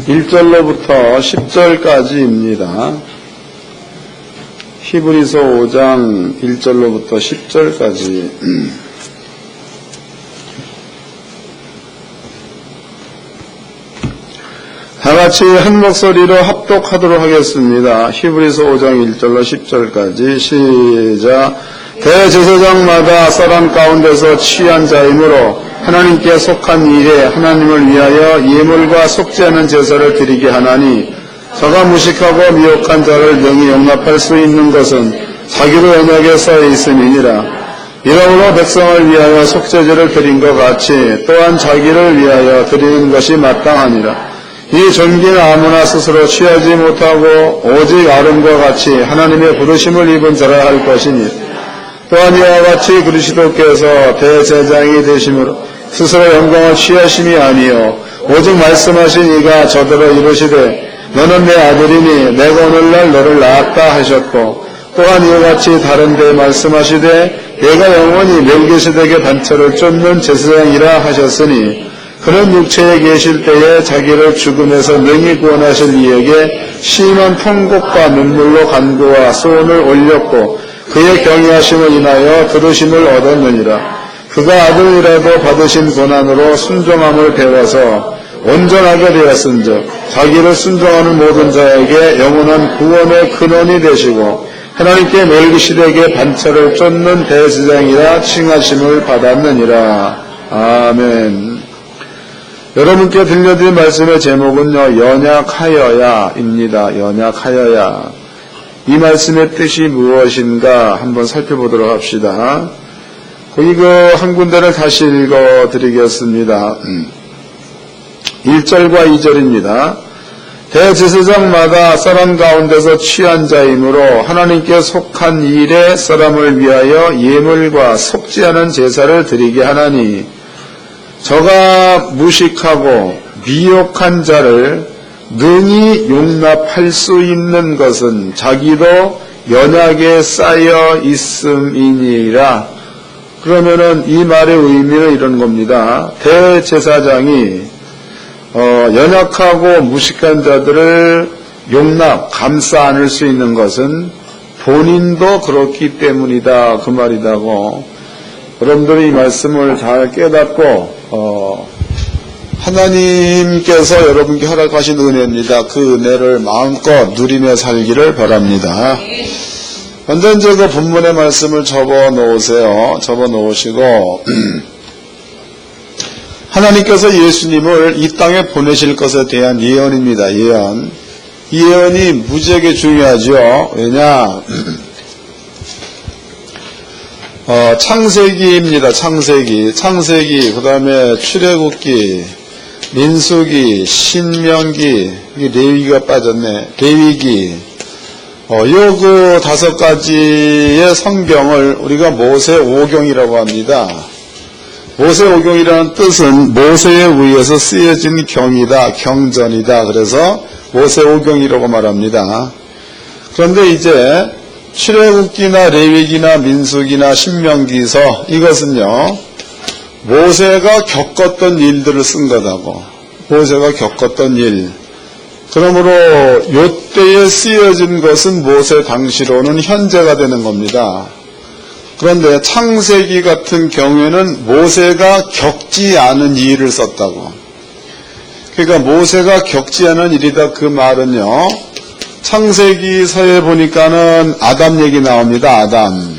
1절로부터 10절까지입니다. 히브리서 5장 1절로부터 10절까지. 다같이 한 목소리로 합독하도록 하겠습니다. 히브리서 5장 1절로 10절까지 시작. 대제사장마다 사람 가운데서 취한 자이므로 하나님께 속한 일에 하나님을 위하여 예물과 속죄하는 제사를 드리게 하나니, 저가 무식하고 미혹한 자를 능히 용납할 수 있는 것은 자기로 언약에 써 있음이니라. 이러므로 백성을 위하여 속죄제를 드린 것 같이 또한 자기를 위하여 드리는 것이 마땅하니라. 이 존귀는 아무나 스스로 취하지 못하고 오직 아론과 같이 하나님의 부르심을 입은 자라 할 것이니, 또한 이와 같이 그리스도께서 대제사장이 되심으로 스스로 영광을 취하심이 아니요 오직 말씀하신 이가 저더러 이르시되 너는 내 아들이니 내가 오늘날 너를 낳았다 하셨고, 또한 이와 같이 다른 데 말씀하시되 내가 영원히 멜기세덱의 단처를 쫓는 제사장이라 하셨으니, 그는 육체에 계실 때에 자기를 죽음에서 능히 구원하실 이에게 심한 통곡과 눈물로 간구와 소원을 올렸고 그의 경외하심을 인하여 들으심을 얻었느니라. 그가 아들이라도 받으신 고난으로 순종함을 배워서 온전하게 되었은즉 자기를 순종하는 모든 자에게 영원한 구원의 근원이 되시고 하나님께 멜기세덱의 반차를 쫓는 대제사장이라 칭하심을 받았느니라. 아멘. 여러분께 들려드린 말씀의 제목은요, 연약하여야입니다. 연약하여야. 이 말씀의 뜻이 무엇인가 한번 살펴보도록 합시다. 거기 한 군데를 다시 읽어드리겠습니다. 1절과 2절입니다. 대제사장마다 사람 가운데서 취한 자이므로 하나님께 속한 일에 사람을 위하여 예물과 속죄하는 제사를 드리게 하나니, 저가 무식하고 미혹한 자를 능히 용납할 수 있는 것은 자기도 연약에 쌓여 있음이니라. 그러면은 이 말의 의미는 이런 겁니다. 대제사장이 연약하고 무식한 자들을 감싸 안을 수 있는 것은 본인도 그렇기 때문이다, 그 말이다고. 여러분들이 이 말씀을 잘 깨닫고 하나님께서 여러분께 허락하신 은혜입니다. 그 은혜를 마음껏 누리며 살기를 바랍니다. 먼저 이제 그 본문의 말씀을 접어 놓으세요. 접어 놓으시고 하나님께서 예수님을 이 땅에 보내실 것에 대한 예언입니다. 예언. 이 예언이 무지하게 중요하죠. 왜냐? 창세기입니다. 창세기, 그 다음에 출애굽기, 민수기, 신명기, 레위기가 빠졌네. 레위기. 요 그 5가지의 성경을 우리가 모세오경이라고 합니다. 모세오경이라는 뜻은 모세에 의해서 쓰여진 경이다, 경전이다. 그래서 모세오경이라고 말합니다. 그런데 이제 출애굽기나 레위기나 민수기나 신명기서, 이것은요 모세가 겪었던 일들을 쓴 거다고. 모세가 겪었던 일. 그러므로 요때에 쓰여진 것은 모세 당시로는 현재가 되는 겁니다. 그런데 창세기 같은 경우에는 모세가 겪지 않은 일을 썼다고. 그러니까 모세가 겪지 않은 일이다, 그 말은요, 창세기서에 보니까는 아담 얘기 나옵니다. 아담.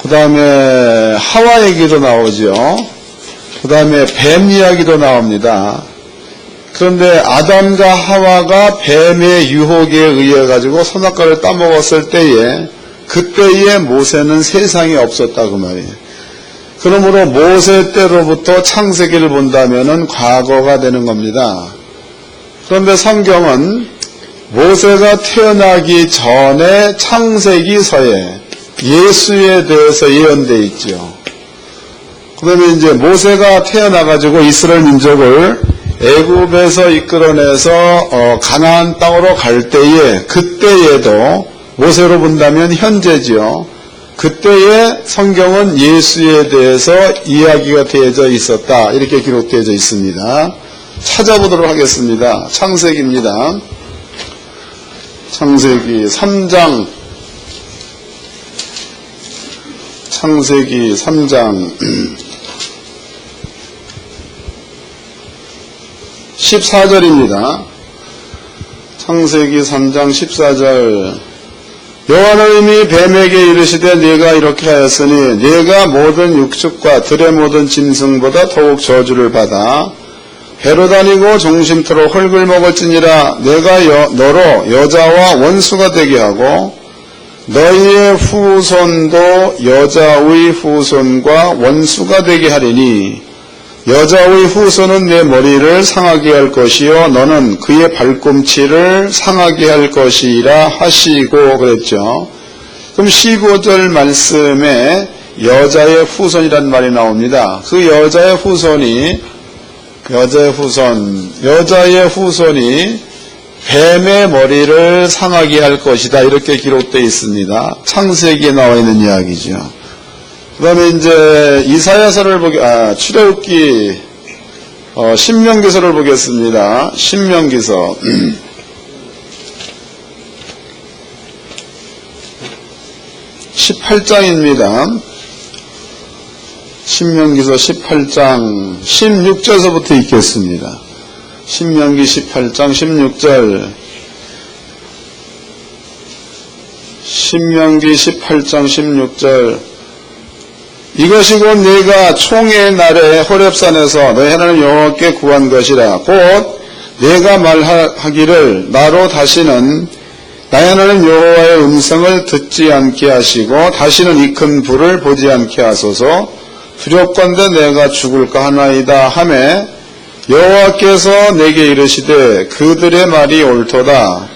그 다음에 하와 얘기도 나오죠. 그 다음에 뱀 이야기도 나옵니다. 그런데 아담과 하와가 뱀의 유혹에 의해 가지고 선악과를 따먹었을 때에, 그때에 모세는 세상에 없었다, 그 말이에요. 그러므로 모세 때로부터 창세기를 본다면은 과거가 되는 겁니다. 그런데 성경은 모세가 태어나기 전에 창세기서에 예수에 대해서 예언되어 있죠. 그 다음에 이제 모세가 태어나가지고 이스라엘 민족을 애굽에서 이끌어내서 가나안 땅으로 갈 때에, 그때에도 모세로 본다면 현재지요. 그때에 성경은 예수에 대해서 이야기가 되어져 있었다, 이렇게 기록되어져 있습니다. 찾아보도록 하겠습니다. 창세기입니다. 창세기 3장, 창세기 3장 14절입니다. 창세기 3장 14절. 여호와 하나님이 뱀에게 이르시되 네가 이렇게 하였으니 네가 모든 육축과 들의 모든 짐승보다 더욱 저주를 받아 배로 다니고 종심토로 흙을 먹을지니라. 내가 너로 여자와 원수가 되게 하고 너희의 후손도 여자의 후손과 원수가 되게 하리니 여자의 후손은 내 머리를 상하게 할 것이요 너는 그의 발꿈치를 상하게 할 것이라 하시고 그랬죠. 그럼 15절 말씀에 여자의 후손이란 말이 나옵니다. 그 여자의 후손이 뱀의 머리를 상하게 할 것이다, 이렇게 기록되어 있습니다. 창세기에 나와 있는 이야기죠. 그 다음에 이제 이사야서를 출애굽기 신명기서를 보겠습니다. 신명기서 18장입니다. 신명기서 18장 16절서부터 읽겠습니다. 신명기 18장 16절. 신명기 18장 16절. 이것이 곧 네가 총회의 날에 호렙산에서 너희 하나님 여호와께 구한 것이라. 곧 네가 말하기를 나로 다시는 나의 하나님 여호와의 음성을 듣지 않게 하시고 다시는 이 큰 불을 보지 않게 하소서. 두렵건대 내가 죽을까 하나이다 하매 여호와께서 내게 이르시되 그들의 말이 옳도다.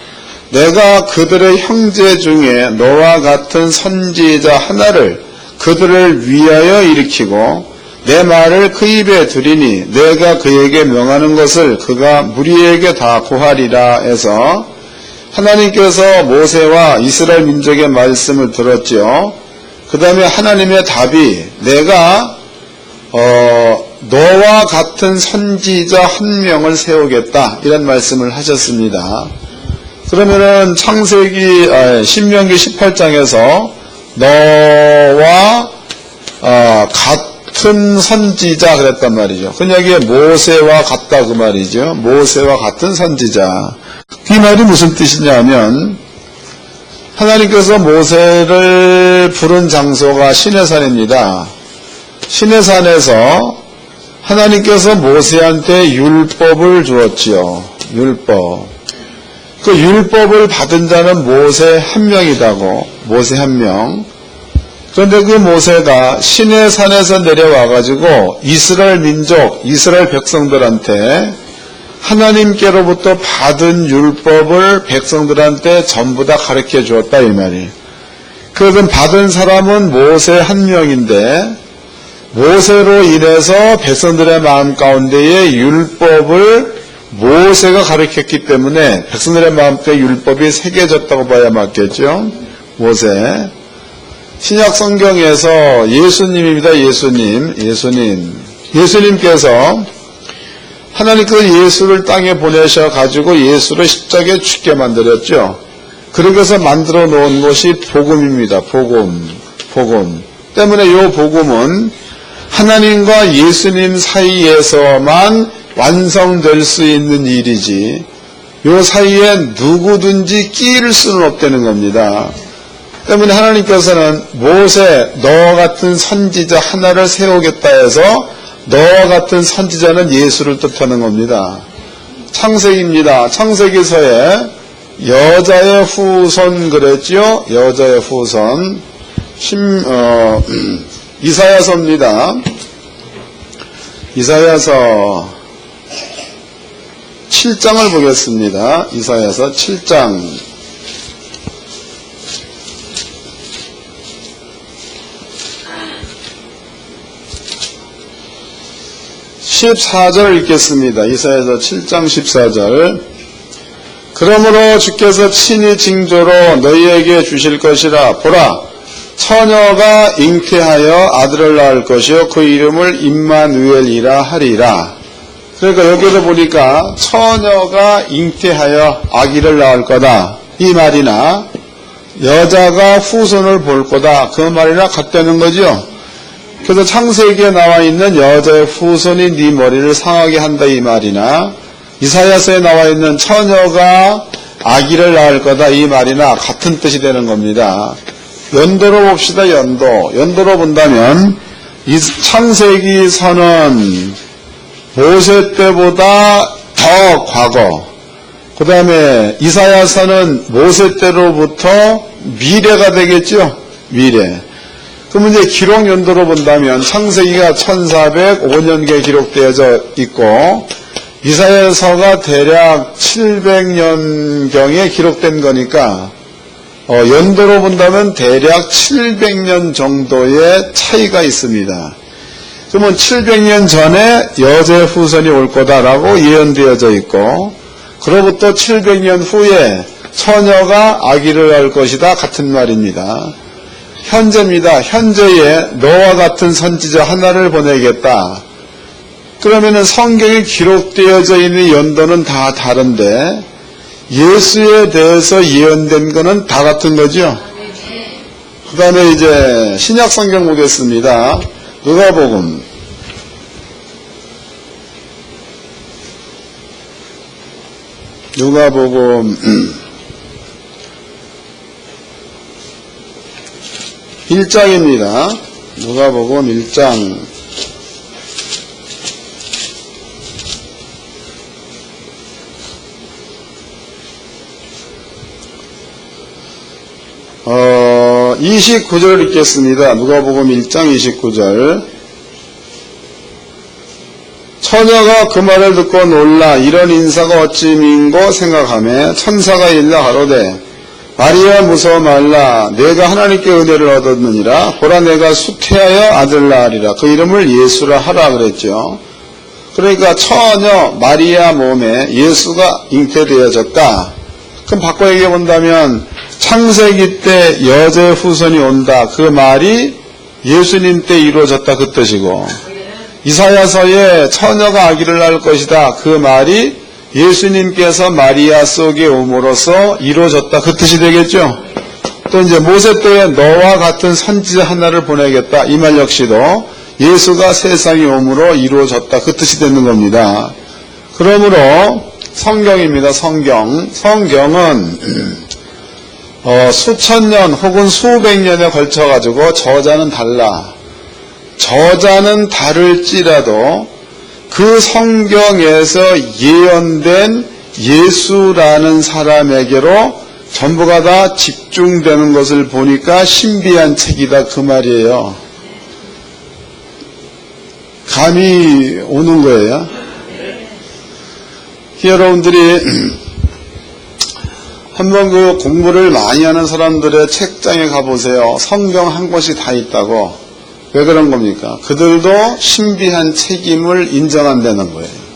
내가 그들의 형제 중에 너와 같은 선지자 하나를 그들을 위하여 일으키고 내 말을 그 입에 두리니 내가 그에게 명하는 것을 그가 무리에게 다 고하리라 해서 하나님께서 모세와 이스라엘 민족의 말씀을 들었죠. 그 다음에 하나님의 답이 내가 너와 같은 선지자 한 명을 세우겠다, 이런 말씀을 하셨습니다. 그러면은 신명기 18장에서 너와 같은 선지자 그랬단 말이죠. 그 여기에 모세와 같다 그 말이죠. 모세와 같은 선지자. 이 말이 무슨 뜻이냐면 하나님께서 모세를 부른 장소가 시내산입니다. 시내산에서 하나님께서 모세한테 율법을 주었지요. 율법. 그 율법을 받은 자는 모세 한 명이다고. 모세 한 명. 그런데 그 모세가 시내산에서 내려와가지고 이스라엘 민족, 이스라엘 백성들한테 하나님께로부터 받은 율법을 백성들한테 전부 다 가르쳐 주었다, 이 말이에요. 그것은 받은 사람은 모세 한 명인데 모세로 인해서 백성들의 마음 가운데에 율법을 모세가 가르쳤기 때문에 백성들의 마음속에 율법이 새겨졌다고 봐야 맞겠죠. 모세. 신약 성경에서 예수님입니다. 예수님께서 하나님께서 예수를 땅에 보내셔 가지고 예수를 십자가에 죽게 만들었죠. 그러고서 만들어 놓은 것이 복음입니다. 복음 때문에 이 복음은 하나님과 예수님 사이에서만 완성될 수 있는 일이지 이 사이에 누구든지 끼일 수는 없다는 겁니다. 때문에 하나님께서는 모세 너와 같은 선지자 하나를 세우겠다 해서 너와 같은 선지자는 예수를 뜻하는 겁니다. 창세기입니다. 창세기서에 여자의 후손 그랬죠. 여자의 후손. 이사야서입니다. 이사야서 7장을 보겠습니다. 이사야서 7장 14절 읽겠습니다. 이사야서 7장 14절. 그러므로 주께서 친히 징조로 너희에게 주실 것이라. 보라, 처녀가 잉태하여 아들을 낳을 것이요 그 이름을 임마누엘이라 하리라. 그러니까 여기서 보니까 처녀가 잉태하여 아기를 낳을 거다 이 말이나 여자가 후손을 볼 거다 그 말이나 같다는 거죠. 그래서 창세기에 나와 있는 여자의 후손이 네 머리를 상하게 한다 이 말이나 이사야서에 나와 있는 처녀가 아기를 낳을 거다 이 말이나 같은 뜻이 되는 겁니다. 연도로 봅시다. 연도로 본다면 이 창세기서는 모세 때보다 더 과거, 그 다음에 이사야서는 모세 때로부터 미래가 되겠죠. 미래. 그럼 이제 기록 연도로 본다면 창세기가 1405년경에 기록되어져 있고 이사야서가 대략 700년경에 기록된 거니까 연도로 본다면 대략 700년 정도의 차이가 있습니다. 그러면 700년 전에 여자의 후손이 올 거다라고 예언되어져 있고 그로부터 700년 후에 처녀가 아기를 낳을 것이다 같은 말입니다. 현재입니다. 현재에 너와 같은 선지자 하나를 보내겠다. 그러면은 성경에 기록되어져 있는 연도는 다 다른데 예수에 대해서 예언된 거는 다 같은 거죠. 그 다음에 이제 신약 성경 보겠습니다. 누가복음 1장입니다. 누가복음 1장 29절 읽겠습니다. 누가복음 1장 29절. 처녀가 그 말을 듣고 놀라 이런 인사가 어찌 민고 생각하며 천사가 일러 가로되 마리아 무서워 말라 내가 하나님께 은혜를 얻었느니라 보라 내가 수태하여 아들 낳으리라 그 이름을 예수라 하라 그랬죠. 그러니까 처녀 마리아 몸에 예수가 잉태되어졌다. 그럼 바꿔 얘기해 본다면 창세기 때 여자의 후손이 온다 그 말이 예수님 때 이루어졌다 그 뜻이고 이사야서에 처녀가 아기를 낳을 것이다 그 말이 예수님께서 마리아 속에 옴으로써 이루어졌다 그 뜻이 되겠죠. 또 이제 모세 때에 너와 같은 선지자 하나를 보내겠다 이 말 역시도 예수가 세상에 옴으로 이루어졌다 그 뜻이 되는 겁니다. 그러므로 성경입니다. 성경은 수천 년 혹은 수백 년에 걸쳐 가지고 저자는 달라. 저자는 다를지라도 그 성경에서 예언된 예수라는 사람에게로 전부가 다 집중되는 것을 보니까 신비한 책이다 그 말이에요. 감이 오는 거예요. 여러분들이 한번 그 공부를 많이 하는 사람들의 책장에 가보세요. 성경 한 권씩 다 있다고. 왜 그런 겁니까? 그들도 신비한 책임을 인정한다는 거예요.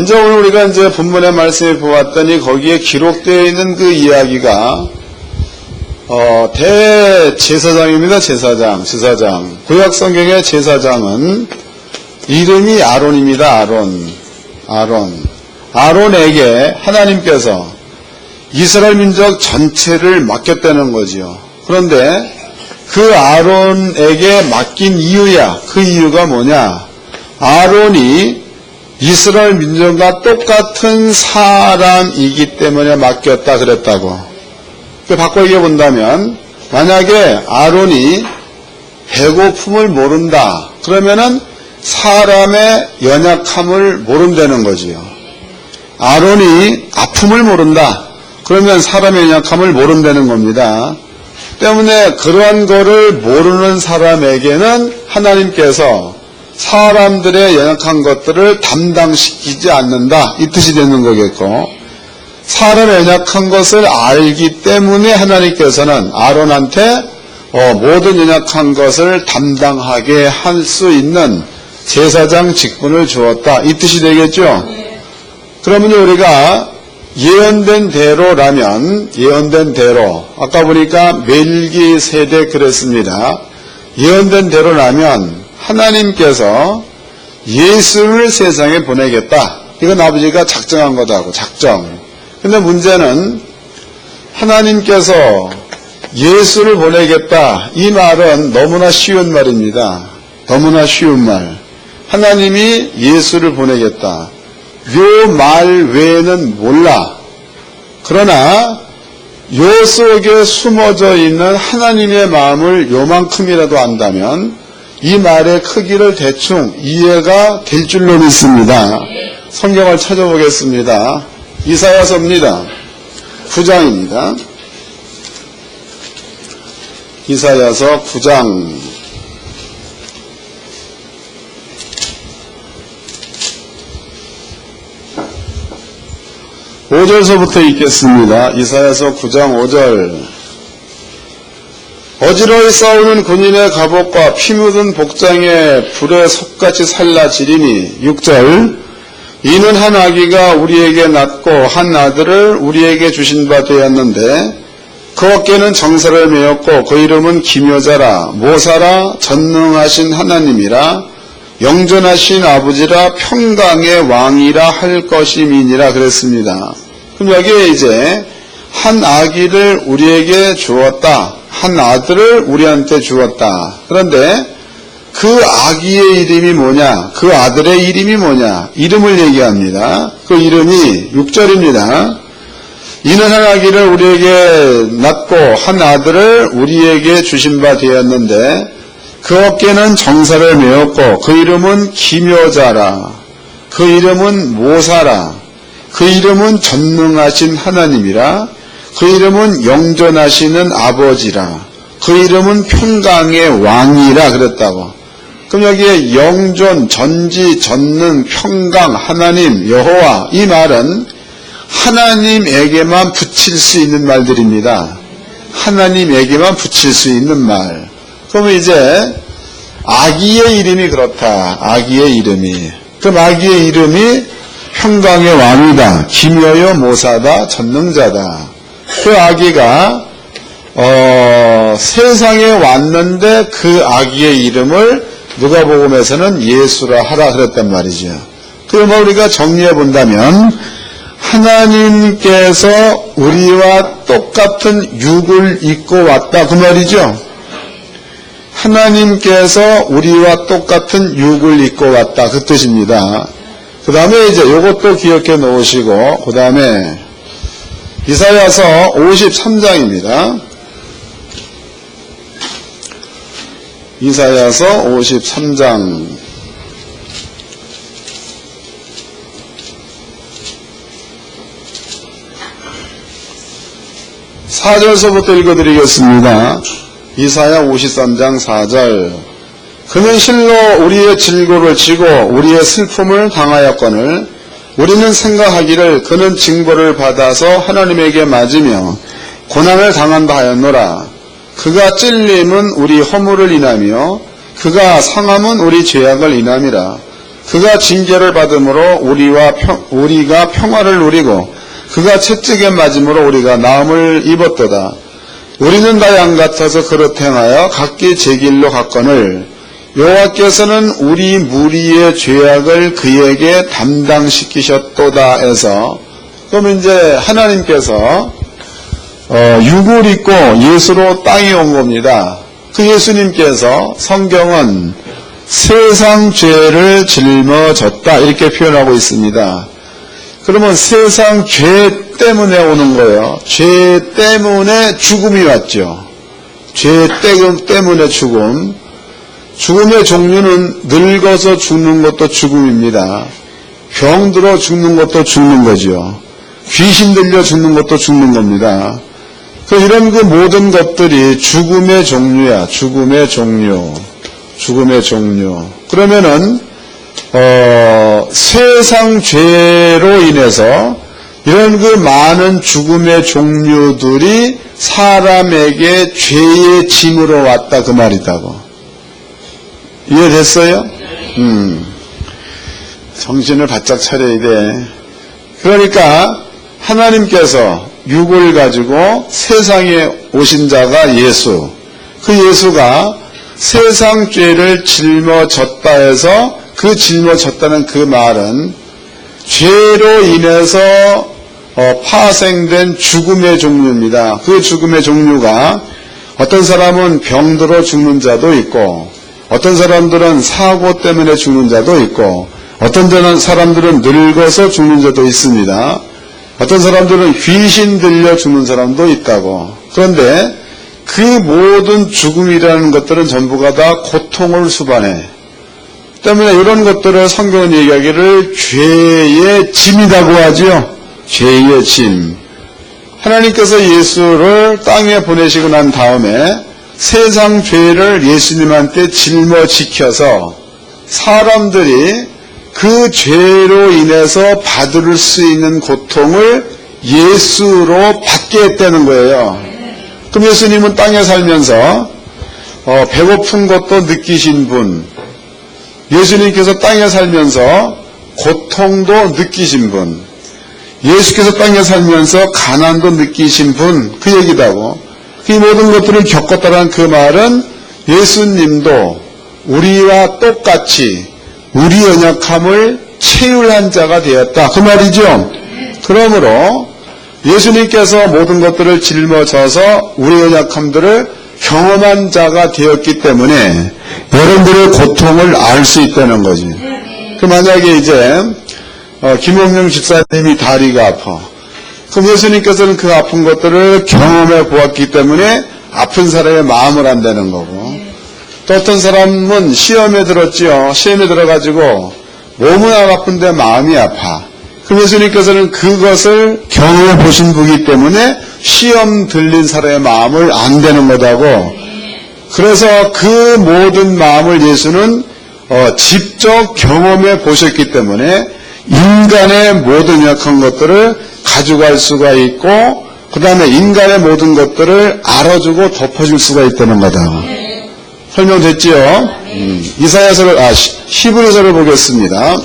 이제 오늘 우리가 이제 본문의 말씀을 보았더니 거기에 기록되어 있는 그 이야기가 대제사장입니다. 제사장. 구약 성경의 제사장은 이름이 아론입니다. 아론에게 하나님께서 이스라엘 민족 전체를 맡겼다는 거지요. 그런데 그 아론에게 맡긴 이유야. 그 이유가 뭐냐? 아론이 이스라엘 민족과 똑같은 사람이기 때문에 맡겼다 그랬다고. 바꿔 얘기해 본다면 만약에 아론이 배고픔을 모른다. 그러면은 사람의 연약함을 모른다는 거지요. 아론이 아픔을 모른다. 그러면 사람의 연약함을 모른다는 겁니다. 때문에 그러한 거를 모르는 사람에게는 하나님께서 사람들의 연약한 것들을 담당시키지 않는다. 이 뜻이 되는 거겠고 사람의 연약한 것을 알기 때문에 하나님께서는 아론한테 모든 연약한 것을 담당하게 할 수 있는 제사장 직분을 주었다. 이 뜻이 되겠죠? 그러면 우리가 예언된 대로라면 아까 보니까 멜기세덱 그랬습니다. 예언된 대로라면 하나님께서 예수를 세상에 보내겠다. 이건 아버지가 작정한 거다고, 작정. 근데 문제는 하나님께서 예수를 보내겠다. 이 말은 너무나 쉬운 말입니다. 너무나 쉬운 말. 하나님이 예수를 보내겠다. 요 말 외에는 몰라. 그러나 요 속에 숨어져 있는 하나님의 마음을 요만큼이라도 안다면 이 말의 크기를 대충 이해가 될 줄로 믿습니다. 성경을 찾아보겠습니다. 이사야서입니다. 9장입니다. 이사야서 9장 5절서부터 읽겠습니다. 이사야서 9장 5절. 어지러이 싸우는 군인의 갑옷과 피 묻은 복장에 불에 섭같이 살라지리니. 6절. 이는 한 아기가 우리에게 낳고 한 아들을 우리에게 주신 바 되었는데 그 어깨는 정사를 메었고 그 이름은 기묘자라 모사라 전능하신 하나님이라 영존하신 아버지라 평강의 왕이라 할 것임이니라 그랬습니다. 그럼 여기에 이제 한 아기를 우리에게 주었다. 한 아들을 우리한테 주었다. 그런데 그 아기의 이름이 뭐냐? 그 아들의 이름이 뭐냐? 이름을 얘기합니다. 그 이름이 6절입니다. 이는 한 아기를 우리에게 낳고 한 아들을 우리에게 주신 바 되었는데 그 어깨는 정사를 메었고 그 이름은 기묘자라. 그 이름은 모사라. 그 이름은 전능하신 하나님이라. 그 이름은 영존하시는 아버지라. 그 이름은 평강의 왕이라 그랬다고. 그럼 여기에 영존, 전지, 전능, 평강, 하나님, 여호와 이 말은 하나님에게만 붙일 수 있는 말들입니다. 하나님에게만 붙일 수 있는 말. 그러면 이제 아기의 이름이 그렇다. 아기의 이름이. 그럼 아기의 이름이 평강의 왕이다. 기묘여 모사다. 전능자다. 그 아기가 세상에 왔는데 그 아기의 이름을 누가복음에서는 예수라 하라 그랬단 말이죠. 그러면 우리가 정리해 본다면 하나님께서 우리와 똑같은 육을 입고 왔다 그 말이죠. 하나님께서 우리와 똑같은 육을 입고 왔다 그 뜻입니다. 그 다음에 이제 이것도 기억해 놓으시고 그 다음에 이사야서 53장입니다. 이사야서 53장 4절서부터 읽어드리겠습니다. 이사야 53장 4절. 그는 실로 우리의 질고를 지고 우리의 슬픔을 당하였거늘 우리는 생각하기를 그는 징벌을 받아서 하나님에게 맞으며 고난을 당한다 하였노라. 그가 찔림은 우리 허물을 인하며 그가 상함은 우리 죄악을 인함이라. 그가 징계를 받음으로 우리가 평화를 누리고 그가 채찍에 맞음으로 우리가 나음을 입었도다. 우리는 다 양 같아서 그릇 행하여 각기 제 길로 갔거늘 여호와께서는 우리 무리의 죄악을 그에게 담당시키셨도다 해서 그럼 이제 하나님께서 육을 입고 예수로 땅에 온 겁니다. 그 예수님께서 성경은 세상 죄를 짊어졌다 이렇게 표현하고 있습니다. 그러면 세상 죄 때문에 오는 거예요. 죄 때문에 죽음이 왔죠. 죄 때문에 죽음. 죽음의 종류는 늙어서 죽는 것도 죽음입니다. 병들어 죽는 것도 죽는 거죠. 귀신 들려 죽는 것도 죽는 겁니다. 이런 그 모든 것들이 죽음의 종류야. 죽음의 종류. 죽음의 종류. 그러면은 세상 죄로 인해서 이런 그 많은 죽음의 종류들이 사람에게 죄의 짐으로 왔다 그 말이다고. 이해됐어요? 정신을 바짝 차려야 돼. 그러니까 하나님께서 육을 가지고 세상에 오신 자가 예수. 그 예수가 세상 죄를 짊어졌다 해서 그 짊어졌다는 그 말은 죄로 인해서 파생된 죽음의 종류입니다. 그 죽음의 종류가 어떤 사람은 병들어 죽는 자도 있고, 어떤 사람들은 사고 때문에 죽는 자도 있고, 어떤 사람들은 늙어서 죽는 자도 있습니다. 어떤 사람들은 귀신 들려 죽는 사람도 있다고. 그런데 그 모든 죽음이라는 것들은 전부가 다 고통을 수반해. 때문에 이런 것들을 성경은 얘기하기를 죄의 짐이라고 하지요. 죄의 짐. 하나님께서 예수를 땅에 보내시고 난 다음에 세상 죄를 예수님한테 짊어지켜서 사람들이 그 죄로 인해서 받을 수 있는 고통을 예수로 받게 했다는 거예요. 그럼 예수님은 땅에 살면서 배고픈 것도 느끼신 분, 예수님께서 땅에 살면서 고통도 느끼신 분, 예수께서 땅에 살면서 가난도 느끼신 분, 그 얘기다고. 이 모든 것들을 겪었다는 그 말은 예수님도 우리와 똑같이 우리 연약함을 체휼한 자가 되었다, 그 말이죠. 그러므로 예수님께서 모든 것들을 짊어져서 우리 연약함들을 경험한 자가 되었기 때문에 여러분들의 고통을 알 수 있다는 거지. 그 만약에 이제 김홍영 집사님이 다리가 아파. 그럼 예수님께서는 그 아픈 것들을 경험해 보았기 때문에 아픈 사람의 마음을 안다는 거고, 또 어떤 사람은 시험에 들었지요. 시험에 들어가지고 몸은 안 아픈데 마음이 아파. 그럼 예수님께서는 그것을 경험해 보신 분이기 때문에 시험 들린 사람의 마음을 안다는 거다고. 그래서 그 모든 마음을 예수는 직접 경험해 보셨기 때문에 인간의 모든 약한 것들을 가져갈 수가 있고, 그 다음에 인간의 모든 것들을 알아주고 덮어줄 수가 있다는 거다. 설명됐지요? 히브리서를 보겠습니다.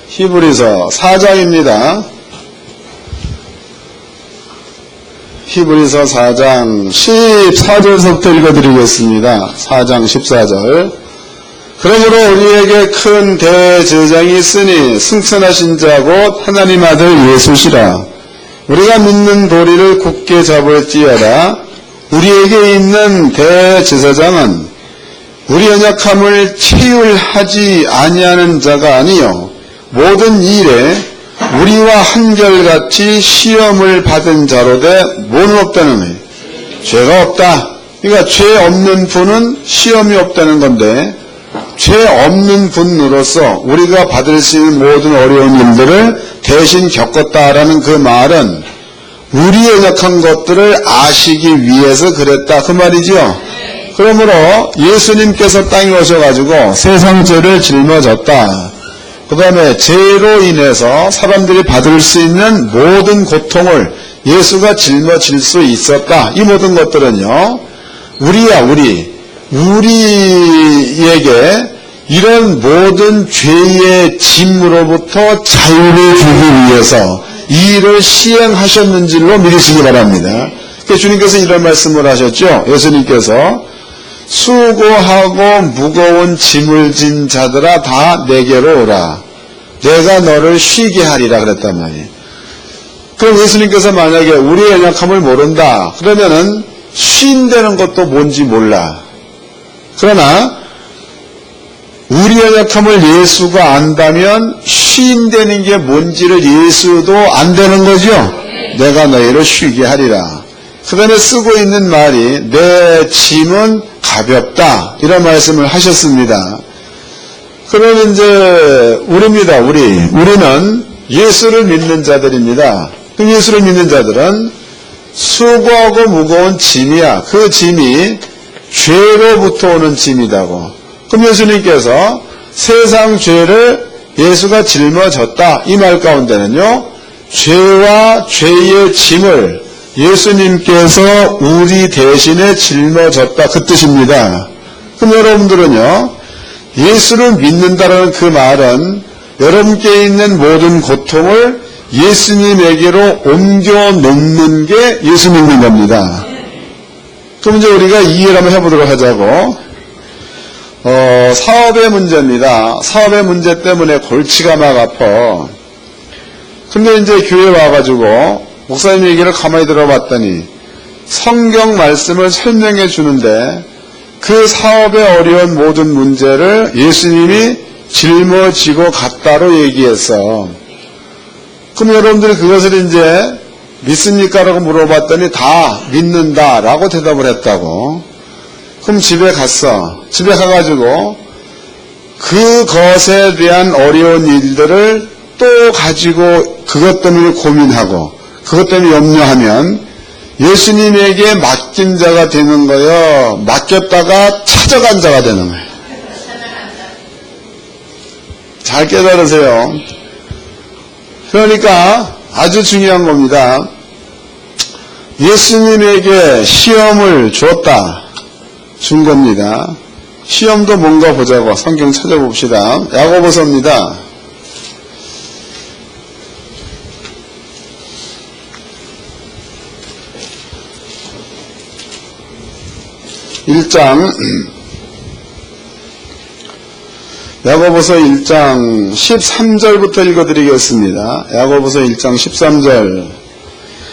히브리서 4장입니다. 히브리서 4장 14절부터 읽어드리겠습니다. 4장 14절. 그러므로 우리에게 큰 대제사장이 있으니 승천하신 자 곧 하나님 아들 예수시라. 우리가 믿는 도리를 굳게 잡을지어다. 우리에게 있는 대제사장은 우리 연약함을 체휼하지 아니하는 자가 아니요 모든 일에 우리와 한결같이 시험을 받은 자로되 뭐는 없다는 거예요. 죄가 없다. 그러니까 죄 없는 분은 시험이 없다는 건데, 죄 없는 분으로서 우리가 받을 수 있는 모든 어려운 일들을 대신 겪었다라는 그 말은 우리의 연약한 것들을 아시기 위해서 그랬다, 그 말이죠. 그러므로 예수님께서 땅에 오셔가지고 세상 죄를 짊어졌다. 그 다음에 죄로 인해서 사람들이 받을 수 있는 모든 고통을 예수가 짊어질 수 있었다. 이 모든 것들은요, 우리에게 이런 모든 죄의 짐으로부터 자유를 주기 위해서 이 일을 시행하셨는 줄로 믿으시기 바랍니다. 그래서 주님께서 이런 말씀을 하셨죠. 예수님께서 수고하고 무거운 짐을 진 자들아 다 내게로 오라. 내가 너를 쉬게 하리라 그랬단 말이에요. 그럼 예수님께서 만약에 우리의 연약함을 모른다 그러면은 쉰다는 것도 뭔지 몰라. 그러나 우리 연약함을 예수가 안다면 쉰다는 게 뭔지를 예수도 안다는 거죠. 내가 너희를 쉬게 하리라. 그 다음에 쓰고 있는 말이 내 짐은 가볍다, 이런 말씀을 하셨습니다. 그러면 이제 우리는 예수를 믿는 자들입니다. 그 예수를 믿는 자들은 수고하고 무거운 짐이야. 그 짐이 죄로부터 오는 짐이다고. 그럼 예수님께서 세상 죄를 예수가 짊어졌다, 이 말 가운데는요, 죄와 죄의 짐을 예수님께서 우리 대신에 짊어졌다, 그 뜻입니다. 그럼 여러분들은요, 예수를 믿는다는 그 말은 여러분께 있는 모든 고통을 예수님에게로 옮겨 놓는 게 예수 믿는 겁니다. 그럼 이제 우리가 이해를 한번 해보도록 하자고. 사업의 문제입니다. 사업의 문제 때문에 골치가 막 아파. 근데 이제 교회 와가지고 목사님 얘기를 가만히 들어봤더니 성경 말씀을 설명해 주는데 그 사업의 어려운 모든 문제를 예수님이 짊어지고 갔다로 얘기했어. 그럼 여러분들이 그것을 이제 믿습니까? 라고 물어봤더니 다 믿는다라고 대답을 했다고. 그럼 집에 갔어. 집에 가가지고 그것에 대한 어려운 일들을 또 가지고 그것 때문에 고민하고 그것 때문에 염려하면 예수님에게 맡긴 자가 되는 거요. 맡겼다가 찾아간 자가 되는 거예요. 잘 깨달으세요. 그러니까 아주 중요한 겁니다. 예수님에게 시험을 준 겁니다. 시험도 뭔가 보자고 성경 찾아봅시다. 야고보서입니다. 1장 야고보서 1장 13절부터 읽어드리겠습니다. 야고보서 1장 13절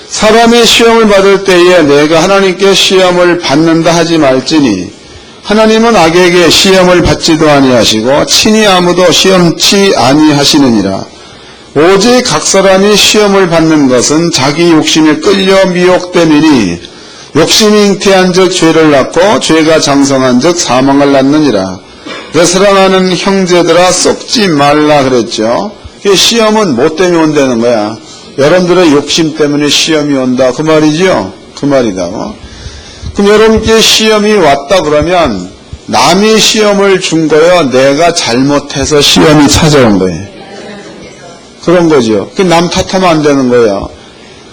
사람이 시험을 받을 때에 내가 하나님께 시험을 받는다 하지 말지니 하나님은 악에게 시험을 받지도 아니하시고 친히 아무도 시험치 아니하시느니라. 오직 각 사람이 시험을 받는 것은 자기 욕심에 끌려 미혹됨이니 욕심이 잉태한 즉 죄를 낳고 죄가 장성한 즉 사망을 낳느니라. 내 사랑하는 형제들아 썩지 말라 그랬죠. 시험은 뭐 때문에 온다는 거야? 여러분들의 욕심 때문에 시험이 온다 그 말이죠. 그 말이다. 그럼 여러분께 시험이 왔다 그러면 남이 시험을 준 거예요? 내가 잘못해서 시험이 찾아온 거예요? 그런 거죠. 남 탓하면 안 되는 거예요.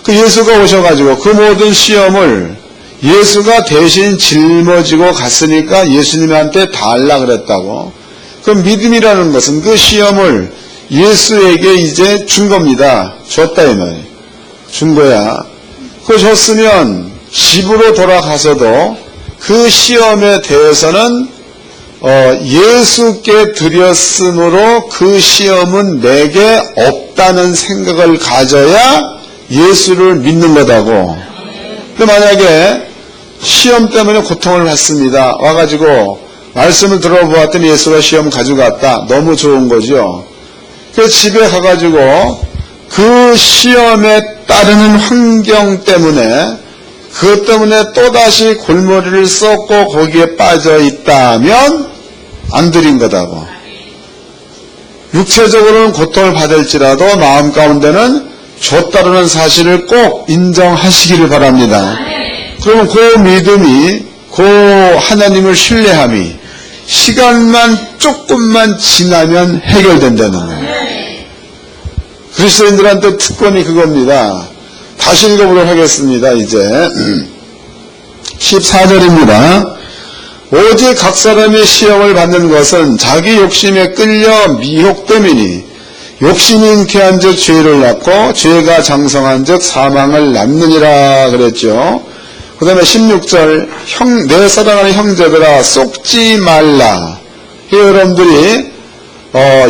예수가 오셔가지고 그 모든 시험을 예수가 대신 짊어지고 갔으니까 예수님한테 달라 그랬다고. 그 믿음이라는 것은 그 시험을 예수에게 이제 준 겁니다. 줬다 이 말이에요. 준 거야. 그거 줬으면 집으로 돌아가서도 그 시험에 대해서는 예수께 드렸으므로 그 시험은 내게 없다는 생각을 가져야 예수를 믿는 거다고. 근데 만약에 시험 때문에 고통을 받습니다. 와가지고 말씀을 들어보았더니 예수가 시험 가져갔다. 너무 좋은 거죠. 그래서 집에 가가지고 그 시험에 따르는 환경 때문에 그것 때문에 또다시 골머리를 썩고 거기에 빠져 있다면 안 드린 거다고. 육체적으로는 고통을 받을지라도 마음 가운데는 줬다라는 사실을 꼭 인정하시기를 바랍니다. 그러면 그 믿음이, 그 하나님을 신뢰함이 시간만 조금만 지나면 해결된다는 거예요. 그리스도인들한테 특권이 그겁니다. 다시 읽어보도록 하겠습니다. 이제 14절입니다. 오직 각 사람이 시험을 받는 것은 자기 욕심에 끌려 미혹됨이니 욕심이 잉태한 즉 죄를 낳고 죄가 장성한 즉 사망을 낳느니라 그랬죠. 그 다음에 16절 내 사랑하는 형제들아 속지 말라. 여러분들이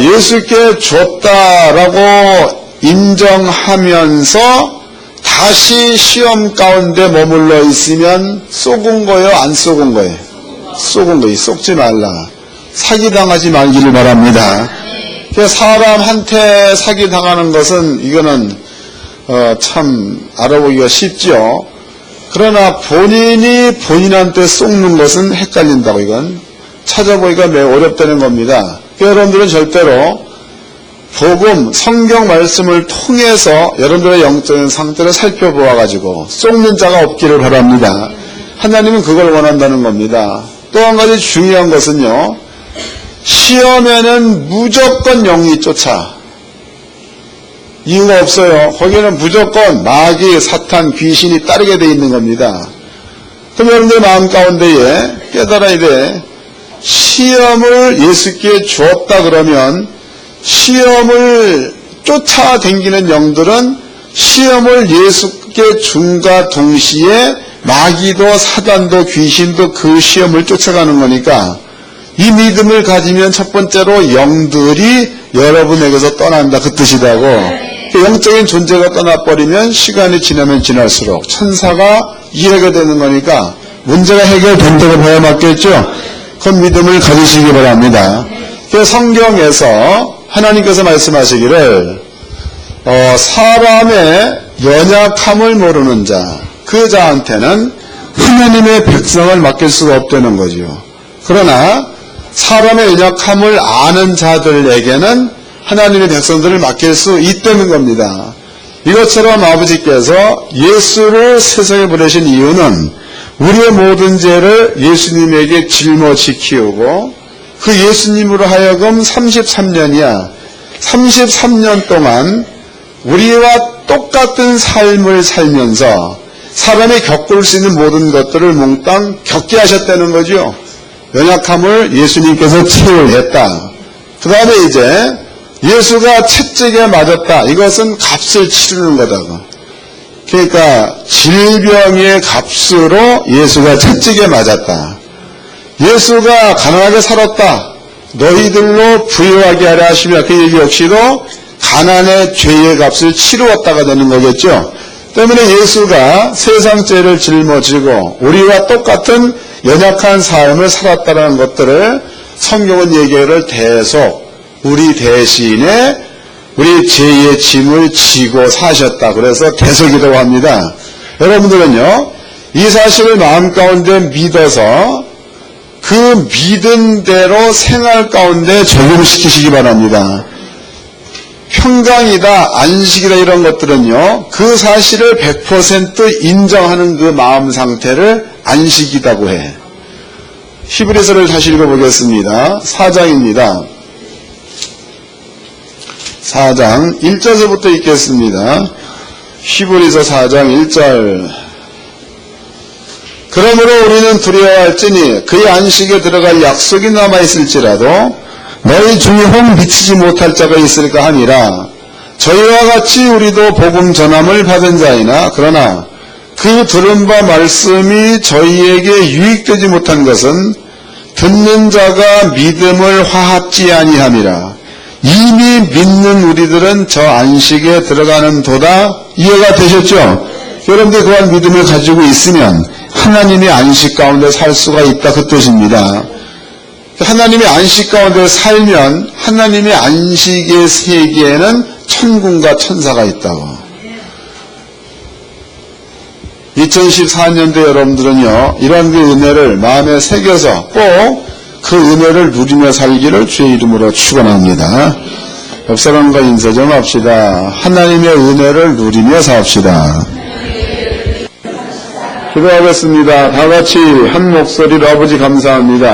예수께 줬다라고 인정하면서 다시 시험 가운데 머물러 있으면 속은 거예요? 안 속은 거예요? 속은 거예요. 속지 말라. 사기당하지 말기를 바랍니다. 사람한테 사기당하는 것은 이거는 참 알아보기가 쉽죠. 그러나 본인이 본인한테 속는 것은 헷갈린다고. 이건 찾아보기가 매우 어렵다는 겁니다. 여러분들은 절대로 복음, 성경 말씀을 통해서 여러분들의 영적인 상태를 살펴보아가지고 속는 자가 없기를 바랍니다. 하나님은 그걸 원한다는 겁니다. 또 한 가지 중요한 것은요, 시험에는 무조건 영이 쫓아. 이유가 없어요. 거기에는 무조건 마귀, 사탄, 귀신이 따르게 돼 있는 겁니다. 그럼 여러분들 마음 가운데에 깨달아야 돼. 시험을 예수께 주었다 그러면 시험을 쫓아다니는 영들은 시험을 예수께 준과 동시에 마귀도 사단도 귀신도 그 시험을 쫓아가는 거니까 이 믿음을 가지면 첫 번째로 영들이 여러분에게서 떠난다 그 뜻이라고. 그 영적인 존재가 떠나버리면 시간이 지나면 지날수록 천사가 이해가 되는 거니까 문제가 해결된다고 봐야 맞겠죠. 그 믿음을 가지시기 바랍니다. 그 성경에서 하나님께서 말씀하시기를 사람의 연약함을 모르는 자, 그 자한테는 하나님의 백성을 맡길 수가 없다는 거죠. 그러나 사람의 연약함을 아는 자들에게는 하나님의 백성들을 맡길 수 있다는 겁니다. 이것처럼 아버지께서 예수를 세상에 보내신 이유는 우리의 모든 죄를 예수님에게 짊어지 키우고 그 예수님으로 하여금 33년 동안 우리와 똑같은 삶을 살면서 사람이 겪을 수 있는 모든 것들을 몽땅 겪게 하셨다는 거죠. 연약함을 예수님께서 치유했다. 그 다음에 이제 예수가 채찍에 맞았다. 이것은 값을 치르는 거다고. 그러니까 질병의 값으로 예수가 채찍에 맞았다. 예수가 가난하게 살았다. 너희들로 부유하게 하려 하시며 그 얘기 역시도 가난의 죄의 값을 치루었다가 되는 거겠죠. 때문에 예수가 세상 죄를 짊어지고 우리와 똑같은 연약한 삶을 살았다는 것들을 성경은 얘기를 계속 우리 대신에 우리 죄의 짐을 지고 사셨다. 그래서 대속이라고 합니다. 여러분들은요, 이 사실을 마음 가운데 믿어서 그 믿은 대로 생활 가운데 적용시키시기 바랍니다. 평강이다, 안식이다 이런 것들은요, 그 사실을 100% 인정하는 그 마음 상태를 안식이라고 해. 히브리서를 다시 읽어보겠습니다. 4장입니다. 4장 1절부터 읽겠습니다. 히브리서 4장 1절. 그러므로 우리는 두려워할지니 그의 안식에 들어갈 약속이 남아있을지라도 너희 중에 혹 미치지 못할 자가 있을까 하니라. 저희와 같이 우리도 복음 전함을 받은 자이나 그러나 그 들은 바 말씀이 저희에게 유익되지 못한 것은 듣는 자가 믿음을 화합지 아니함이라. 이미 믿는 우리들은 저 안식에 들어가는 도다. 이해가 되셨죠? 여러분들 그런 믿음을 가지고 있으면 하나님의 안식 가운데 살 수가 있다 그 뜻입니다. 하나님의 안식 가운데 살면 하나님의 안식의 세계에는 천군과 천사가 있다고. 2014년도에 여러분들은요, 이런 그 은혜를 마음에 새겨서 꼭 그 은혜를 누리며 살기를 주의 이름으로 축원합니다. 옆 사람과 인사 좀 합시다. 하나님의 은혜를 누리며 삽시다. 기도하겠습니다. 다 같이 한 목소리로 아버지 감사합니다.